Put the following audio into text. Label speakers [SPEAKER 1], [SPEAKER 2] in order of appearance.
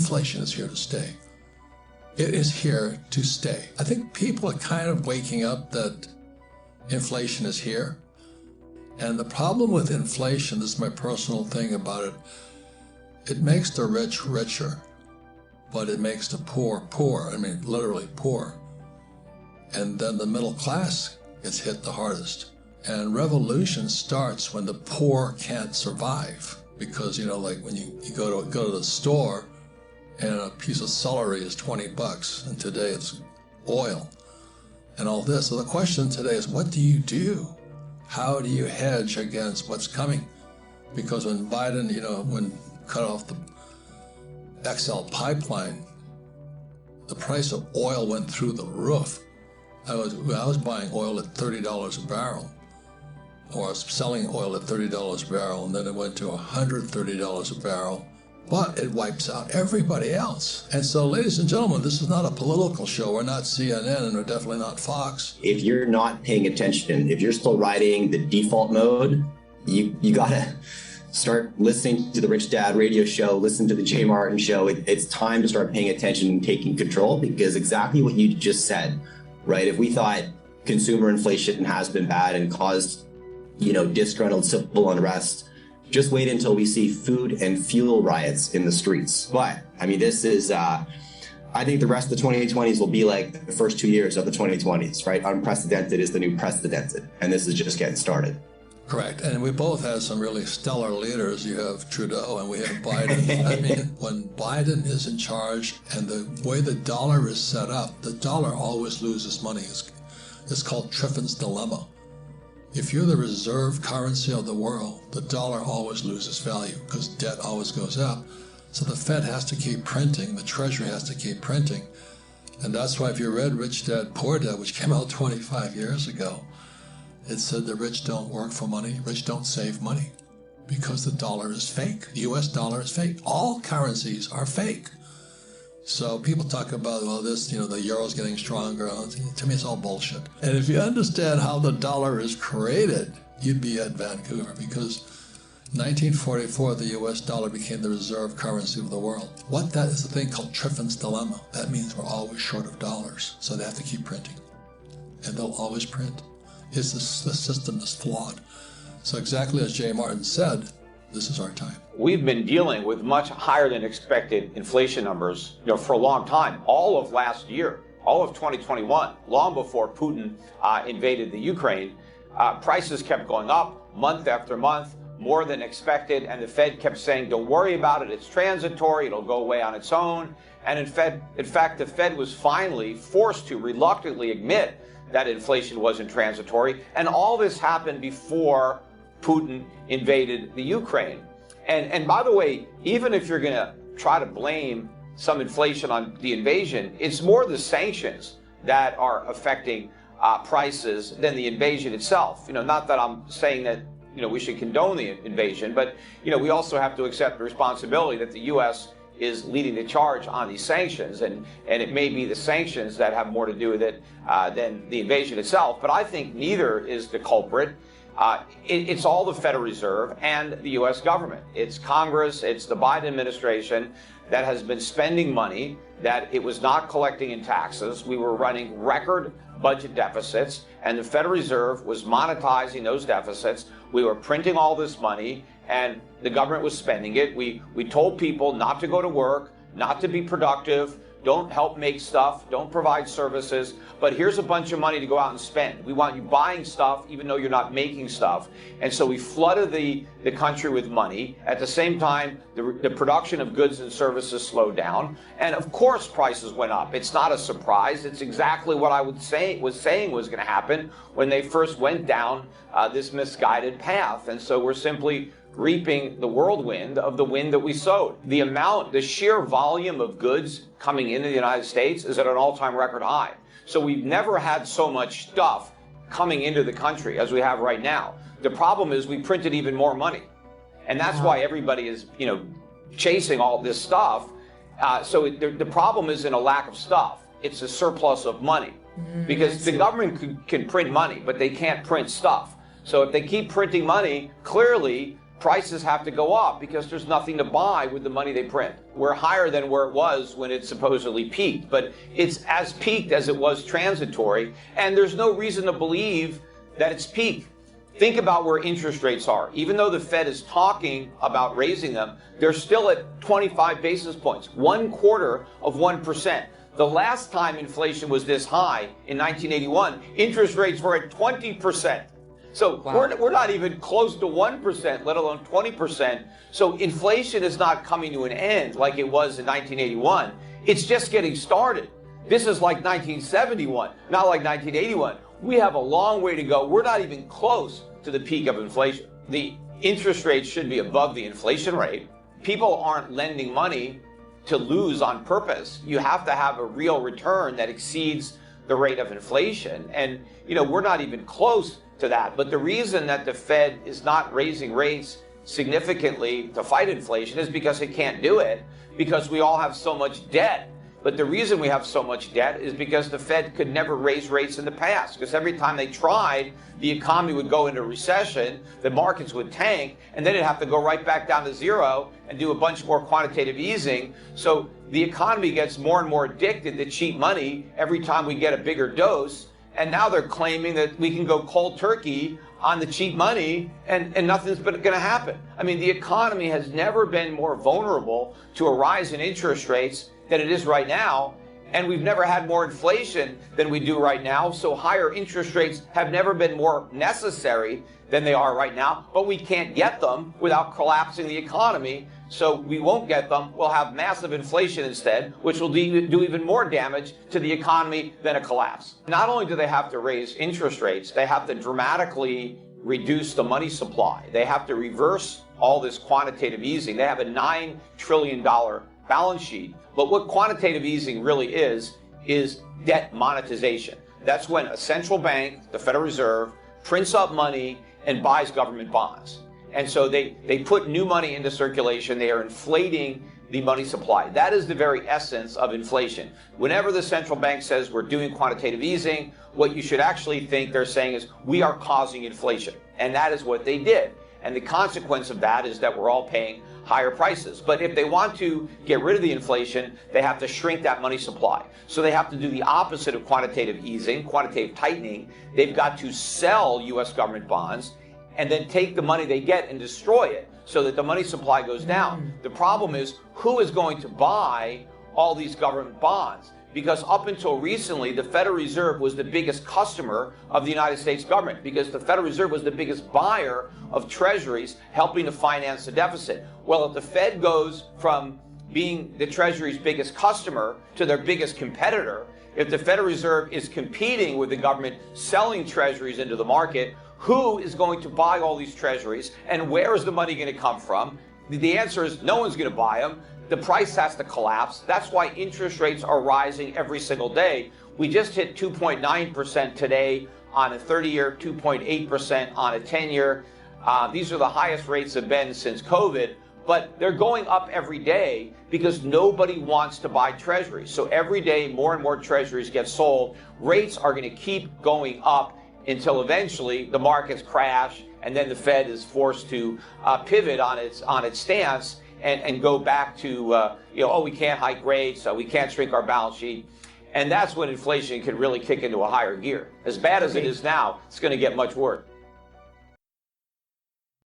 [SPEAKER 1] inflation is here to stay. It is here to stay. I think people are kind of waking up that inflation is here. And the problem with inflation, this is my personal thing about it, it makes the rich richer, but it makes the poor poor. I mean, literally poor. And then the middle class gets hit the hardest. And revolution starts when the poor can't survive. Because, you know, like when you go to the store and a piece of celery is $20, and today it's oil and all this. So the question today is, what do you do? How do you hedge against what's coming? Because when Biden, when cut off the XL pipeline, the price of oil went through the roof. I was buying oil at $30 a barrel, or I was selling oil at $30 a barrel, and then it went to $130 a barrel. But it wipes out everybody else. And so, ladies and gentlemen, this is not a political show. We're not CNN, and we're definitely not Fox.
[SPEAKER 2] If you're not paying attention, if you're still riding the default mode, you gotta start listening to the Rich Dad radio show, listen to the Jay Martin show. It's time to start paying attention and taking control, because exactly what you just said, right? If we thought consumer inflation has been bad and caused, disgruntled civil unrest, just wait until we see food and fuel riots in the streets. But, this is, I think the rest of the 2020s will be like the first 2 years of the 2020s, right? Unprecedented is the new precedented, and this is just getting started.
[SPEAKER 1] Correct. And we both have some really stellar leaders. You have Trudeau and we have Biden. When Biden is in charge and the way the dollar is set up, the dollar always loses money. It's called Triffin's dilemma. If you're the reserve currency of the world, the dollar always loses value because debt always goes up. So the Fed has to keep printing, the Treasury has to keep printing. And that's why if you read Rich Dad, Poor Dad, which came out 25 years ago, it said the rich don't work for money, rich don't save money, because the dollar is fake. The US dollar is fake. All currencies are fake. So people talk about, the euro's getting stronger. To me, it's all bullshit. And if you understand how the dollar is created, you'd be at Vancouver, because 1944, the US dollar became the reserve currency of the world. That is a thing called Triffin's dilemma. That means we're always short of dollars, so they have to keep printing. And they'll always print. The system is flawed. So exactly as Jay Martin said, this is our time.
[SPEAKER 3] We've been dealing with much higher than expected inflation numbers, for a long time. All of last year, all of 2021, long before Putin invaded the Ukraine, prices kept going up month after month, more than expected, and the Fed kept saying, don't worry about it, it's transitory, it'll go away on its own. And in fact, the Fed was finally forced to reluctantly admit that inflation wasn't transitory, and all this happened before Putin invaded the Ukraine. And by the way, even if you're going to try to blame some inflation on the invasion, it's more the sanctions that are affecting prices than the invasion itself. Not that I'm saying that we should condone the invasion, but we also have to accept the responsibility that the U.S. is leading the charge on these sanctions, and it may be the sanctions that have more to do with it than the invasion itself. But I think neither is the culprit. It's all the Federal Reserve and the U.S. government. It's Congress, it's the Biden administration that has been spending money that it was not collecting in taxes. We were running record budget deficits, and the Federal Reserve was monetizing those deficits. We were printing all this money, and the government was spending it. We told people not to go to work, not to be productive, don't help make stuff, don't provide services, but here's a bunch of money to go out and spend. We want you buying stuff even though you're not making stuff. And so we flooded the country with money. At the same time, the production of goods and services slowed down. And of course prices went up. It's not a surprise. It's exactly what I was saying was going to happen when they first went down this misguided path. And so we're simply reaping the whirlwind of the wind that we sowed. The sheer volume of goods coming into the United States is at an all-time record high. So we've never had so much stuff coming into the country as we have right now. The problem is we printed even more money. And that's why everybody is, chasing all this stuff. So the problem isn't a lack of stuff. It's a surplus of money. Because the government can print money, but they can't print stuff. So if they keep printing money, clearly prices have to go up because there's nothing to buy with the money they print. We're higher than where it was when it supposedly peaked, but it's as peaked as it was transitory, and there's no reason to believe that it's peaked. Think about where interest rates are. Even though the Fed is talking about raising them, they're still at 25 basis points, 0.25%. The last time inflation was this high in 1981, interest rates were at 20%. So wow. we're not even close to 1%, let alone 20%. So inflation is not coming to an end like it was in 1981. It's just getting started. This is like 1971, not like 1981. We have a long way to go. We're not even close to the peak of inflation. The interest rate should be above the inflation rate. People aren't lending money to lose on purpose. You have to have a real return that exceeds the rate of inflation. And, we're not even close to that. But the reason that the Fed is not raising rates significantly to fight inflation is because it can't do it, because we all have so much debt. But the reason we have so much debt is because the Fed could never raise rates in the past, because every time they tried, the economy would go into recession, the markets would tank, and then it'd have to go right back down to zero and do a bunch more quantitative easing. So the economy gets more and more addicted to cheap money every time we get a bigger dose. And now they're claiming that we can go cold turkey on the cheap money and nothing's going to happen. I mean, the economy has never been more vulnerable to a rise in interest rates than it is right now, and we've never had more inflation than we do right now, so higher interest rates have never been more necessary than they are right now, but we can't get them without collapsing the economy, so we won't get them. We'll have massive inflation instead, which will do even more damage to the economy than a collapse. Not only do they have to raise interest rates, they have to dramatically reduce the money supply. They have to reverse all this quantitative easing. They have a $9 trillion balance sheet. But what quantitative easing really is debt monetization. That's when a central bank, the Federal Reserve, prints up money and buys government bonds. And so they put new money into circulation. They are inflating the money supply. That is the very essence of inflation. Whenever the central bank says we're doing quantitative easing, what you should actually think they're saying is we are causing inflation. And that is what they did. And the consequence of that is that we're all paying higher prices. But if they want to get rid of the inflation, they have to shrink that money supply. So they have to do the opposite of quantitative easing, quantitative tightening. They've got to sell U.S. government bonds and then take the money they get and destroy it so that the money supply goes down. The problem is, who is going to buy all these government bonds? Because up until recently, the Federal Reserve was the biggest customer of the United States government, because the Federal Reserve was the biggest buyer of treasuries, helping to finance the deficit. Well, if the Fed goes from being the Treasury's biggest customer to their biggest competitor, if the Federal Reserve is competing with the government selling treasuries into the market, who is going to buy all these treasuries, and where is the money going to come from? The answer is no one's going to buy them. The price has to collapse. That's why interest rates are rising every single day. We just hit 2.9% today on a 30-year, 2.8% on a 10-year. These are the highest rates have been since COVID, but they're going up every day because nobody wants to buy treasuries. So every day, more and more treasuries get sold. Rates are going to keep going up until eventually the markets crash, and then the Fed is forced to pivot on its stance and go back to, we can't hike rates, we can't shrink our balance sheet. And that's when inflation can really kick into a higher gear. As bad as it is now, it's going to get much worse.